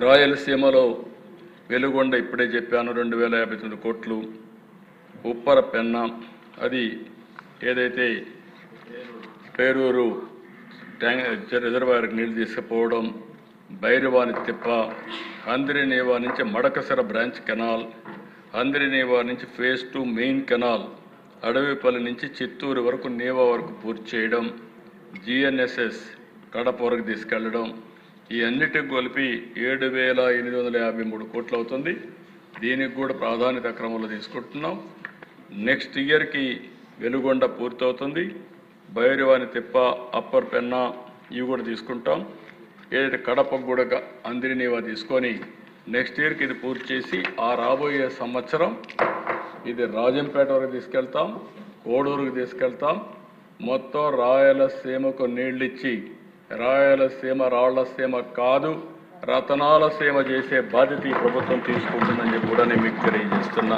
రాయలసీమలో వెలుగొండ ఇప్పుడే చెప్పాను 2059 కోట్లు. ఉప్పర పెన్న అది ఏదైతే పేరూరు రిజర్వాయర్కి నీళ్లు తీసుకుపోవడం, భైరవాని తిప్ప, హంద్రినీవా నుంచి మడకసర బ్రాంచ్ కెనాల్, హంద్రినీవా నుంచి ఫేజ్ 2 మెయిన్ కెనాల్, అడవిపల్లి నుంచి చిత్తూరు వరకు నీవా వరకు పూర్తి చేయడం, జిఎన్ఎస్ఎస్ కడప వరకు తీసుకెళ్లడం, ఈ అన్నిటికి కలిపి 7,853 కోట్లు అవుతుంది. దీనికి కూడా ప్రాధాన్యత క్రమంలో తీసుకుంటున్నాం. నెక్స్ట్ ఇయర్కి వెలుగొండ పూర్తవుతుంది. భైరవాని తిప్ప, అప్పర్ పెన్నా ఇవి కూడా తీసుకుంటాం. ఏదైతే కడపకు కూడా హంద్రినీవా తీసుకొని నెక్స్ట్ ఇయర్కి ఇది పూర్తి చేసి ఆ రాబోయే సంవత్సరం ఇది రాజంపేట వరకు తీసుకెళ్తాం, కోడూరుకు తీసుకెళ్తాం. మొత్తం రాయలసీమకు నీళ్ళిచ్చి రాయలసీమ రాళ్లసీమ కాదు రతనాల సీమ చేసే బాధ్యత ఈ ప్రభుత్వం తీసుకుంటుందని చెప్పి కూడా నేను మీకు తెలియజేస్తున్నా.